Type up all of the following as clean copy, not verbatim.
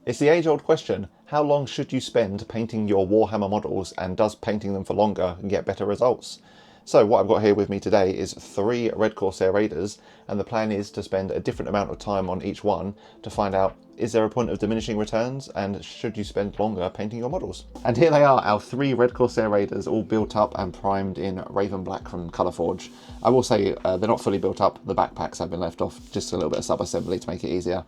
It's the age-old question, how long should you spend painting your Warhammer models, and does painting them for longer get better results? So what I've got here with me today is 3 Red Corsair Raiders, and the plan is to spend a different amount of time on each one to find out, is there a point of diminishing returns, and should you spend longer painting your models? And here they are, our 3 Red Corsair Raiders, all built up and primed in Raven Black from Colourforge. I will say they're not fully built up, the backpacks have been left off, just a little bit of sub-assembly to make it easier.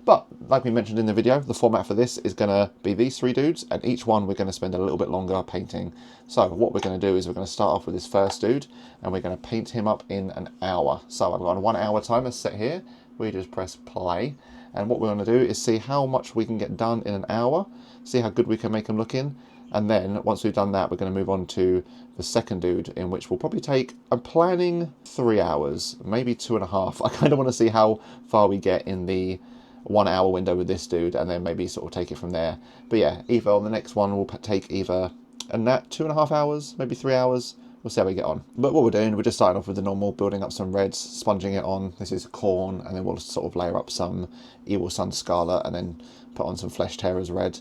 But, like we mentioned in the video, the format for this is going to be these 3 dudes, and each one we're going to spend a little bit longer painting. So what we're going to do is we're going to start off with this first dude, and we're going to paint him up in an hour. So I've got a 1 hour timer set here. We just press play, and what we're going to do is see how much we can get done in an hour, see how good we can make him look in, and then once we've done that, we're going to move on to the second dude, in which will probably take, I'm planning 3 hours, maybe 2.5. I kind of want to see how far we get in the 1 hour window with this dude, and then maybe sort of take it from there. But yeah, either on the next one will take either a 2.5 hours, maybe 3 hours. We'll see how we get on. But what we're doing, we're just starting off with the normal, building up some reds, sponging it on. This is Khorne, and then we'll sort of layer up some Evil Sunz Scarlett, and then put on some Flesh Tearers red.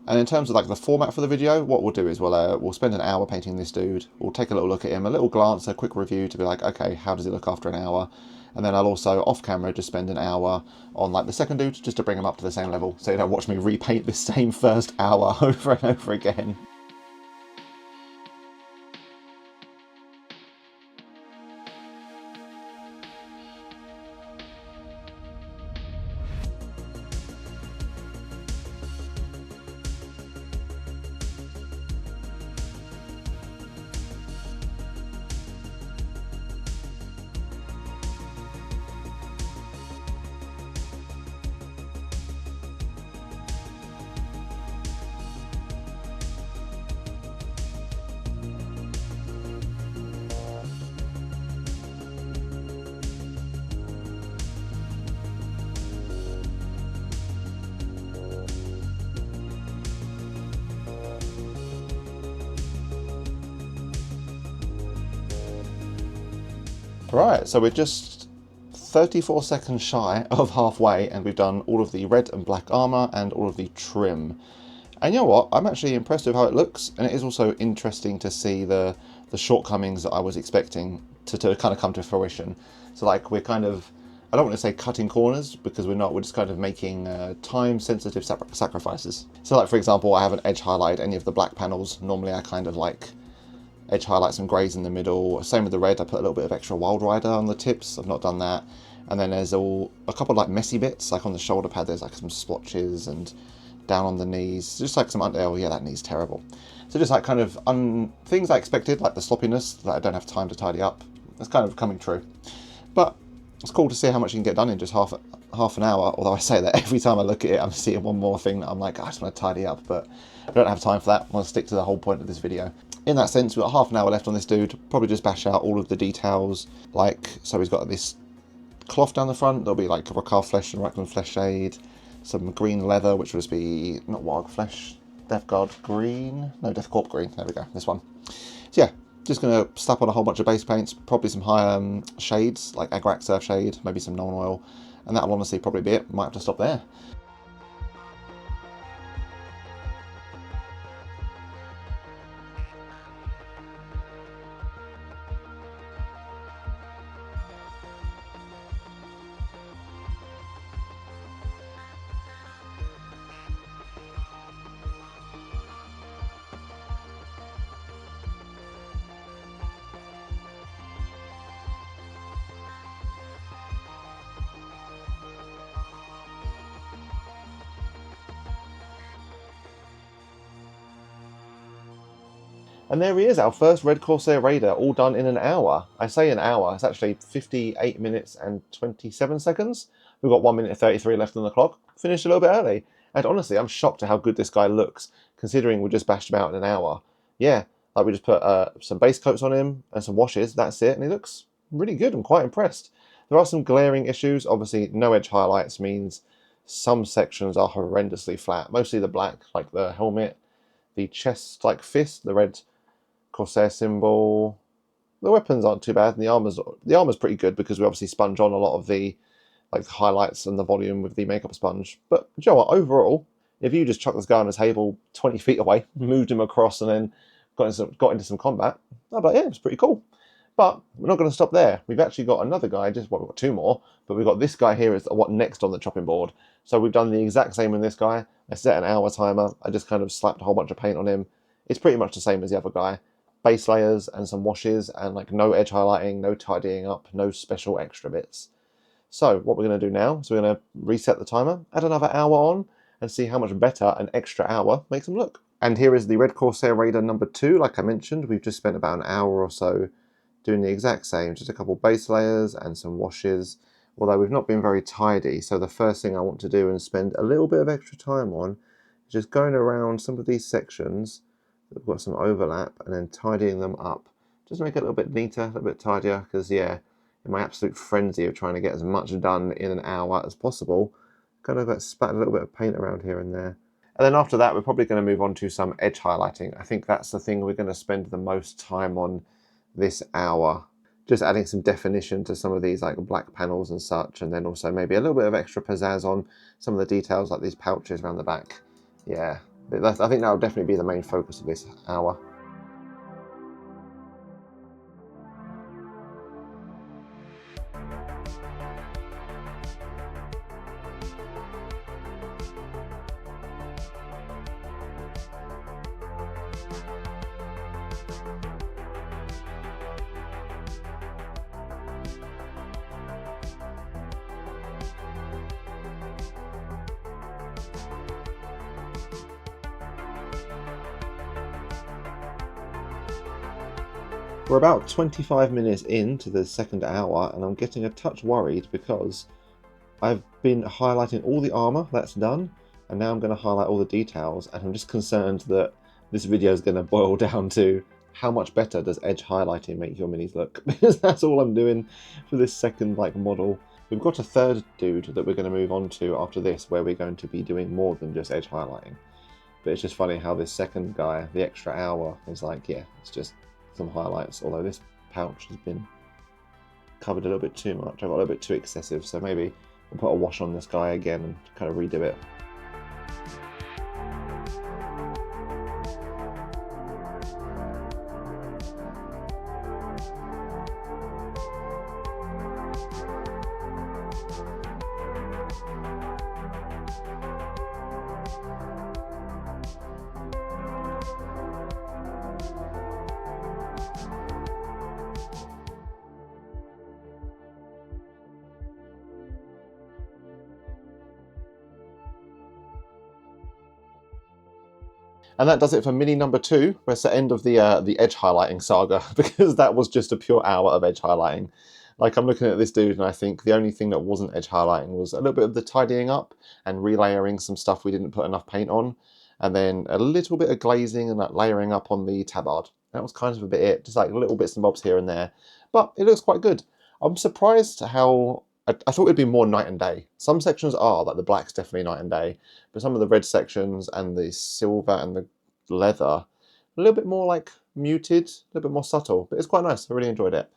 And in terms of like the format for the video, what we'll do is we'll spend an hour painting this dude. We'll take a little look at him, a little glance, a quick review to be like, okay, how does it look after an hour? And then I'll also, off camera, just spend an hour on like the second dude, just to bring him up to the same level, so you don't watch me repaint the same first hour over and over again. Right, so we're just 34 seconds shy of halfway, and we've done all of the red and black armour and all of the trim. And you know what, I'm actually impressed with how it looks, and it is also interesting to see the shortcomings that I was expecting to kind of come to fruition. So like, we're kind of, I don't want to say cutting corners, because we're not, we're just kind of making time-sensitive sacrifices. So like, for example, I haven't edge highlighted any of the black panels. Normally I kind of like edge highlight some greys in the middle. Same with the red, I put a little bit of extra Wild Rider on the tips. I've not done that. And then there's a couple of like messy bits, like on the shoulder pad there's like some splotches, and down on the knees, just like some oh yeah, that knee's terrible. So just like kind of things I expected, like the sloppiness that I don't have time to tidy up. That's kind of coming true. But it's cool to see how much you can get done in just half an hour, although I say that every time I look at it, I'm seeing one more thing that I'm like, I just want to tidy up, but I don't have time for that. I want to stick to the whole point of this video. In that sense, we've got half an hour left on this dude. Probably just bash out all of the details. Like, so he's got this cloth down the front. There'll be like Rakarth Flesh and Riekland Fleshshade. Some green leather, which will just be, not Wild Flesh, Death Guard green. No, Death Korp green. There we go, this one. So yeah, just going to slap on a whole bunch of base paints. Probably some higher shades, like Agrax Earthshade, maybe some Nuln Oil. And that'll honestly probably be it. Might have to stop there. And there he is, our first Red Corsair Raider, all done in an hour. I say an hour, it's actually 58 minutes and 27 seconds. We've got 1 minute 33 left on the clock. Finished a little bit early. And honestly, I'm shocked at how good this guy looks, considering we just bashed him out in an hour. Yeah, like we just put some base coats on him and some washes, that's it, and he looks really good. I'm quite impressed. There are some glaring issues. Obviously, no edge highlights means some sections are horrendously flat. Mostly the black, like the helmet, the chest, like fist, the red Corsair symbol. The weapons aren't too bad, and the armor's pretty good because we obviously sponge on a lot of the like highlights and the volume with the makeup sponge. But you know what, overall, If you just chuck this guy on a table 20 feet away, moved him across, and then got into some combat, I'd be like, yeah, it's pretty cool. But we're not going to stop there. We've actually got another guy, we've got two more, but we've got this guy here is what next on the chopping board. So we've done the exact same in this guy. I set an hour timer. I just kind of slapped a whole bunch of paint on him. It's pretty much the same as the other guy. Base layers and some washes and like no edge highlighting, no tidying up, no special extra bits. So what we're going to do now is we're going to reset the timer, add another hour on, and see how much better an extra hour makes them look. And here is the Red Corsair Raider number 2. Like I mentioned, we've just spent about an hour or so doing the exact same, just a couple base layers and some washes, although we've not been very tidy. So the first thing I want to do and spend a little bit of extra time on is just going around some of these sections that have got some overlap and then tidying them up. Just make it a little bit neater, a little bit tidier, because yeah, in my absolute frenzy of trying to get as much done in an hour as possible, kind of like spat a little bit of paint around here and there. And then after that, we're probably going to move on to some edge highlighting. I think that's the thing we're going to spend the most time on this hour. Just adding some definition to some of these like black panels and such, and then also maybe a little bit of extra pizzazz on some of the details like these pouches around the back. Yeah, I think that will definitely be the main focus of this hour. We're about 25 minutes into the second hour and I'm getting a touch worried because I've been highlighting all the armor, that's done, and now I'm going to highlight all the details, and I'm just concerned that this video is going to boil down to how much better does edge highlighting make your minis look, because that's all I'm doing for this second model. We've got a third dude that we're going to move on to after this where we're going to be doing more than just edge highlighting. But it's just funny how this second guy, the extra hour, is like, yeah, it's just some highlights, although this pouch has been covered a little bit too much. I got a little bit too excessive, so maybe we'll put a wash on this guy again and kind of redo it. And that does it for mini number 2. That's the end of the edge highlighting saga, because that was just a pure hour of edge highlighting. Like, I'm looking at this dude and I think the only thing that wasn't edge highlighting was a little bit of the tidying up and relayering some stuff we didn't put enough paint on, and then a little bit of glazing and like layering up on the tabard. That was kind of a bit it, just like little bits and bobs here and there. But it looks quite good. I'm surprised how I thought it'd be more night and day. Some sections are, like the black's definitely night and day, but some of the red sections and the silver and the leather, a little bit more like muted, a little bit more subtle, but it's quite nice. I really enjoyed it.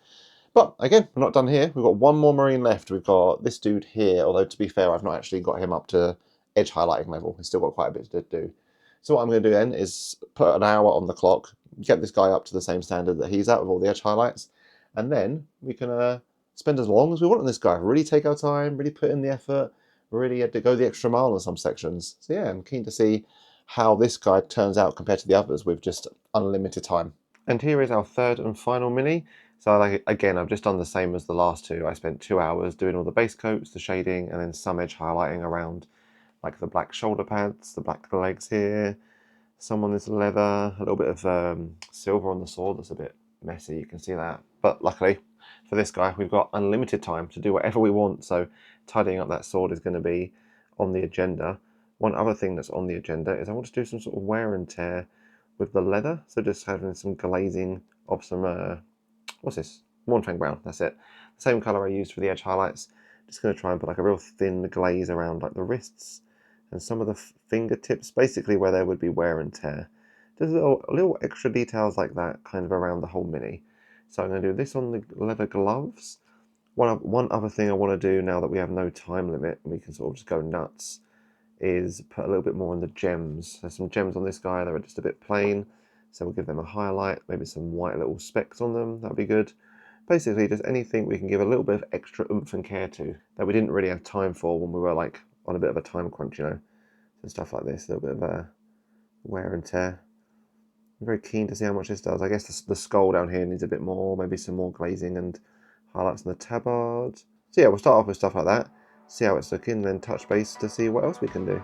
But again, we're not done here. We've got one more marine left. We've got this dude here, although to be fair, I've not actually got him up to edge highlighting level. He's still got quite a bit to do. So what I'm going to do then is put an hour on the clock, get this guy up to the same standard that he's at with all the edge highlights, and then we can spend as long as we want on this guy. Really take our time, really put in the effort, really had to go the extra mile in some sections. So yeah, I'm keen to see how this guy turns out compared to the others with just unlimited time. And here is our third and final mini. So again, I've just done the same as the last two. I spent 2 hours doing all the base coats, the shading, and then some edge highlighting around like the black shoulder pads, the black legs here, some on this leather, a little bit of silver on the sword. That's a bit messy, you can see that. But luckily for this guy, we've got unlimited time to do whatever we want. So tidying up that sword is going to be on the agenda. One other thing that's on the agenda is I want to do some sort of wear and tear with the leather. So just having some glazing of some, what's this? Mornfang brown, that's it. The same colour I used for the edge highlights. Just going to try and put like a real thin glaze around like the wrists and some of the fingertips, basically where there would be wear and tear. Just little extra details like that kind of around the whole mini. So I'm going to do this on the leather gloves. One other thing I want to do now that we have no time limit and we can sort of just go nuts is put a little bit more on the gems. There's some gems on this guy that are just a bit plain, so we'll give them a highlight, maybe some white little specks on them, that'd be good. Basically just anything we can give a little bit of extra oomph and care to that we didn't really have time for when we were like on a bit of a time crunch, you know. So stuff like this, a little bit of wear and tear. I'm very keen to see how much this does. I guess the skull down here needs a bit more, maybe some more glazing and highlights on the tabard. So yeah, we'll start off with stuff like that, see how it's looking, then touch base to see what else we can do.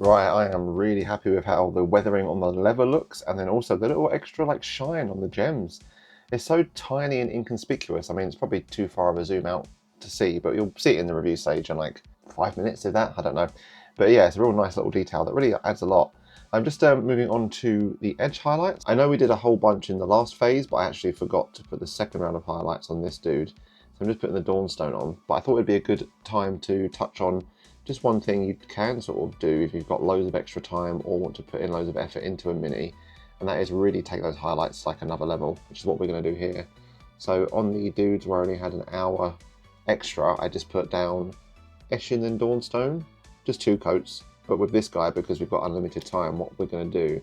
Right, I am really happy with how the weathering on the leather looks, and then also the little extra like shine on the gems. It's so tiny and inconspicuous. I mean, it's probably too far of a zoom out to see, but you'll see it in the review stage in like 5 minutes of that, I don't know. But yeah, it's a real nice little detail that really adds a lot. I'm just moving on to the edge highlights. I know we did a whole bunch in the last phase, but I actually forgot to put the second round of highlights on this dude. So I'm just putting the Dawnstone on, but I thought it'd be a good time to touch on just one thing you can sort of do if you've got loads of extra time or want to put in loads of effort into a mini, and that is really take those highlights like another level, which is what we're going to do here. So on the dudes where I only had an hour extra, I just put down Eshin and Dawnstone, just 2 coats. But with this guy, because we've got unlimited time, what we're going to do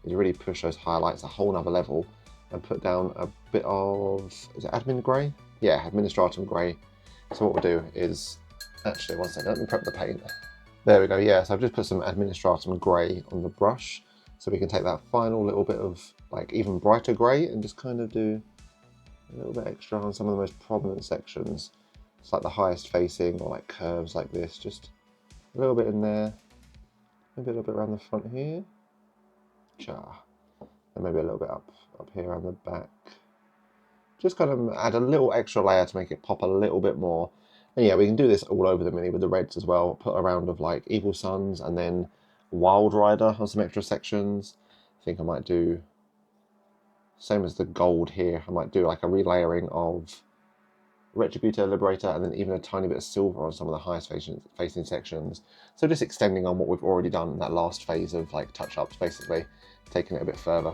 is really push those highlights a whole nother level and put down a bit of, is it Admin Grey? Yeah, Administratum Grey. So what we'll do is, actually, one second, let me prep the paint. There we go, yeah, so I've just put some Administratum Grey on the brush, so we can take that final little bit of, like, even brighter grey and just kind of do a little bit extra on some of the most prominent sections. It's like the highest facing, or like curves like this, just a little bit in there, maybe a little bit around the front here, and maybe a little bit up here around the back. Just kind of add a little extra layer to make it pop a little bit more. And yeah, we can do this all over the mini with the reds as well. Put a round of like Evil Sunz and then Wild Rider on some extra sections. I think I might do, same as the gold here, I might do like a relayering of Retributor, Liberator, and then even a tiny bit of silver on some of the highest facing sections. So just extending on what we've already done in that last phase of like touch-ups, basically, taking it a bit further.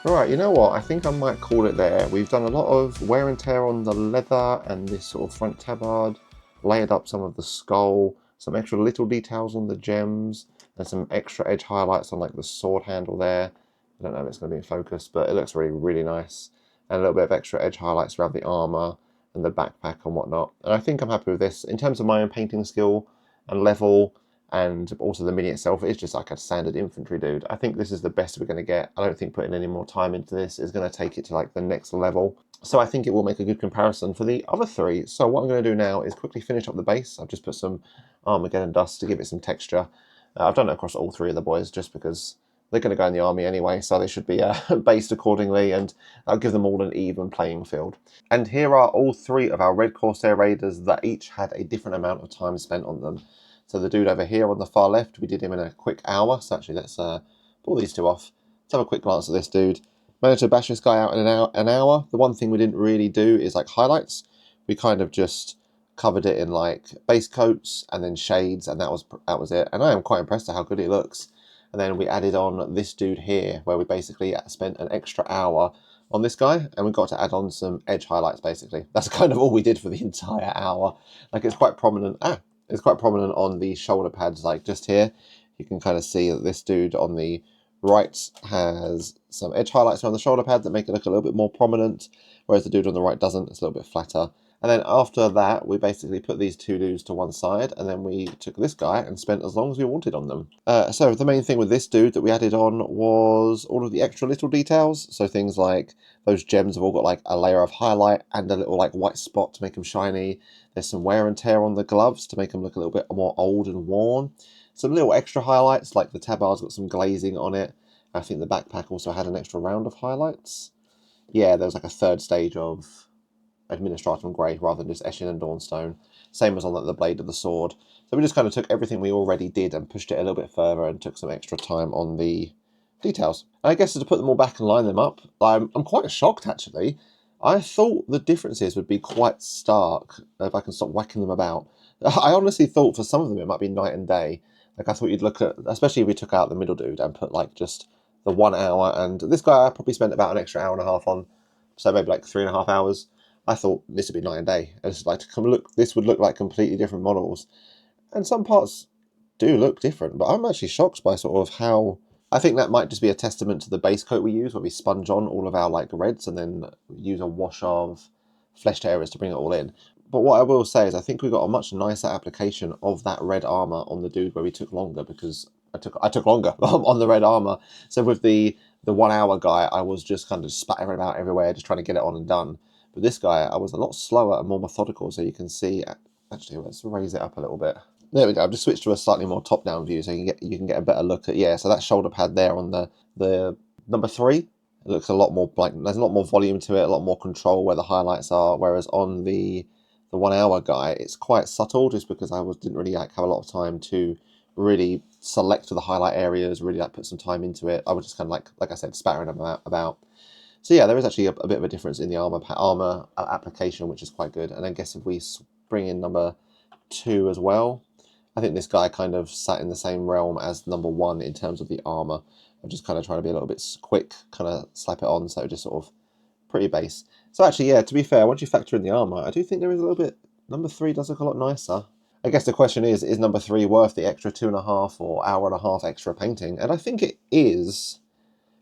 Right, you know what, I think I might call it there. We've done a lot of wear and tear on the leather and this sort of front tabard, layered up some of the skull, some extra little details on the gems, and some extra edge highlights on like the sword handle there. I don't know if it's going to be in focus, but it looks really, really nice. And a little bit of extra edge highlights around the armour and the backpack and whatnot. And I think I'm happy with this. In terms of my own painting skill and level, and also the mini itself is just like a standard infantry dude. I think this is the best we're going to get. I don't think putting any more time into this is going to take it to like the next level. So I think it will make a good comparison for the other 3. So what I'm going to do now is quickly finish up the base. I've just put some Armageddon dust to give it some texture. I've done it across all 3 of the boys just because they're going to go in the army anyway, so they should be based accordingly, and I'll give them all an even playing field. And here are all 3 of our Red Corsair Raiders that each had a different amount of time spent on them. So the dude over here on the far left, we did him in a quick hour. So actually, let's pull these 2 off. Let's have a quick glance at this dude. Managed to bash this guy out in an hour. The one thing we didn't really do is like highlights. We kind of just covered it in like base coats and then shades, and that was it. And I am quite impressed at how good it looks. And then we added on this dude here, where we basically spent an extra hour on this guy, and we got to add on some edge highlights, basically. That's kind of all we did for the entire hour. Like, it's quite prominent. It's quite prominent on the shoulder pads, like just here. You can kind of see that this dude on the right has some edge highlights around the shoulder pad that make it look a little bit more prominent, whereas the dude on the right doesn't. It's a little bit flatter. And then after that, we basically put these two dudes to one side, and then we took this guy and spent as long as we wanted on them. So the main thing with this dude that we added on was all of the extra little details. So things like those gems have all got like a layer of highlight and a little like white spot to make them shiny. There's some wear and tear on the gloves to make them look a little bit more old and worn. Some little extra highlights, like the tabard's got some glazing on it. I think the backpack also had an extra round of highlights. Yeah, there was like a third stage of Administratum Grey rather than just Eshin and Dawnstone. Same as on the blade of the sword. So we just kind of took everything we already did and pushed it a little bit further and took some extra time on the details. And I guess to put them all back and line them up, I'm quite shocked actually. I thought the differences would be quite stark if I can stop whacking them about. I honestly thought for some of them it might be night and day. Like I thought you'd look at, especially if we took out the middle dude and put like just the 1 hour, and this guy I probably spent about an extra hour and a half on, so maybe like 3.5 hours. I thought this would be night and day. It's like to come look. This would look like completely different models, and some parts do look different. But I'm actually shocked by sort of how. I think that might just be a testament to the base coat we use, where we sponge on all of our like reds and then use a wash of fleshed areas to bring it all in. But what I will say is, I think we got a much nicer application of that red armor on the dude where we took longer, because I took longer on the red armor. So with the 1 hour guy, I was just kind of spattering about everywhere, just trying to get it on and done. But this guy, I was a lot slower and more methodical, so you can see. Actually, let's raise it up a little bit. There we go. I've just switched to a slightly more top-down view, so you can get a better look at. Yeah, so that shoulder pad there on the number 3, it looks a lot more like there's a lot more volume to it, a lot more control where the highlights are. Whereas on the 1 hour guy, it's quite subtle, just because I didn't really like have a lot of time to really select the highlight areas, really like put some time into it. I was just kind of like I said, spattering about. So yeah, there is actually a bit of a difference in the armor application, which is quite good. And I guess if we bring in number 2 as well, I think this guy kind of sat in the same realm as number 1 in terms of the armor. I'm just kind of trying to be a little bit quick, kind of slap it on, so just sort of pretty base. So actually, yeah, to be fair, once you factor in the armor, I do think there is a little bit. Number 3 does look a lot nicer. I guess the question is number 3 worth the extra 2.5 or hour and a half extra painting? And I think it is.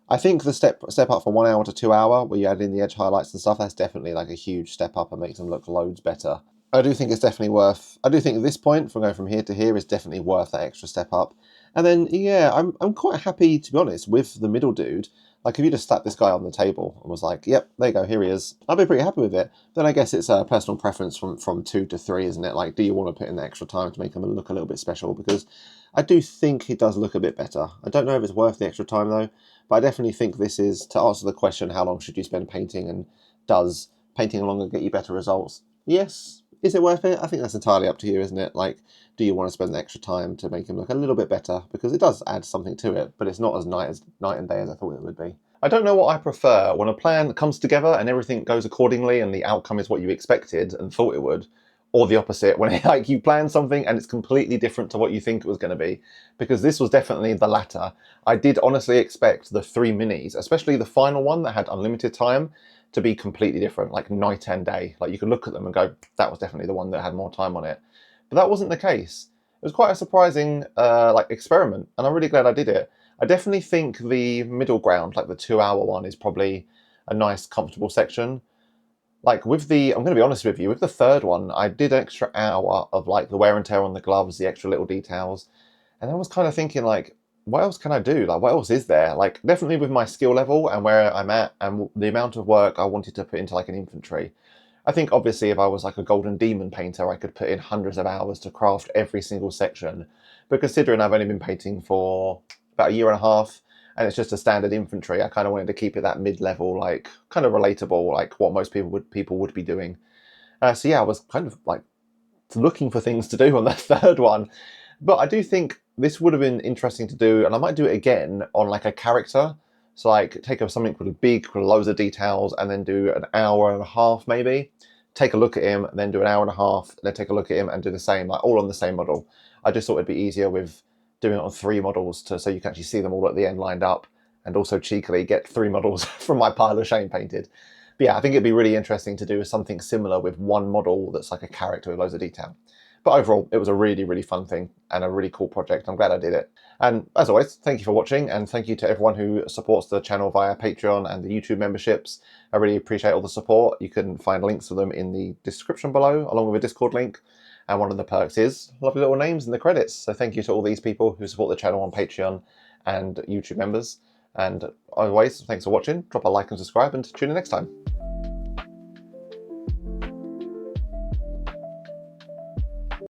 I think the step up from 1 hour to 2 hour, where you add in the edge highlights and stuff, that's definitely like a huge step up and makes them look loads better. I do think it's definitely worth. I do think at this point, from going from here to here, is definitely worth that extra step up. And then yeah, I'm quite happy, to be honest, with the middle dude. Like if you just slapped this guy on the table and was like, yep, there you go, here he is, I'd be pretty happy with it. Then I guess it's a personal preference from 2 to 3, isn't it? Like, do you want to put in the extra time to make them look a little bit special? Because I do think it does look a bit better. I don't know if it's worth the extra time though, but I definitely think this is, to answer the question, how long should you spend painting, and does painting longer get you better results? Yes. Is it worth it? I think that's entirely up to you, isn't it? Like, do you want to spend the extra time to make him look a little bit better? Because it does add something to it, but it's not as night and day as I thought it would be. I don't know what I prefer, when a plan comes together and everything goes accordingly and the outcome is what you expected and thought it would, or the opposite, when like you plan something and it's completely different to what you think it was going to be. Because this was definitely the latter. I did honestly expect the 3 minis, especially the final one that had unlimited time, to be completely different, like night and day. Like you could look at them and go, that was definitely the one that had more time on it. But that wasn't the case. It was quite a surprising like experiment, and I'm really glad I did it. I definitely think the middle ground, like the 2 hour one, is probably a nice, comfortable section. Like with the, I'm going to be honest with you, with the third one, I did an extra hour of like the wear and tear on the gloves, the extra little details, and I was kind of thinking like, what else can I do? Like, what else is there? Like, definitely with my skill level and where I'm at and the amount of work I wanted to put into like an infantry. I think obviously if I was like a golden demon painter, I could put in hundreds of hours to craft every single section. But considering I've only been painting for about 1.5 years, and it's just a standard infantry, I kind of wanted to keep it that mid-level, like kind of relatable, like what most people would be doing. So yeah, I was kind of like looking for things to do on that third one. But I do think this would have been interesting to do, and I might do it again on like a character. So like take up something really big with loads of details and then do an hour and a half maybe. Take a look at him, and then do an hour and a half, and then take a look at him and do the same, like all on the same model. I just thought it'd be easier with doing it on 3 models so you can actually see them all at the end lined up, and also cheekily get 3 models from my pile of shame painted. But yeah, I think it'd be really interesting to do something similar with 1 model that's like a character with loads of detail. But overall, it was a really, really fun thing and a really cool project. I'm glad I did it. And as always, thank you for watching, and thank you to everyone who supports the channel via Patreon and the YouTube memberships. I really appreciate all the support. You can find links to them in the description below, along with a Discord link. And one of the perks is lovely little names in the credits. So thank you to all these people who support the channel on Patreon and YouTube members. And as always, thanks for watching. Drop a like and subscribe, and tune in next time.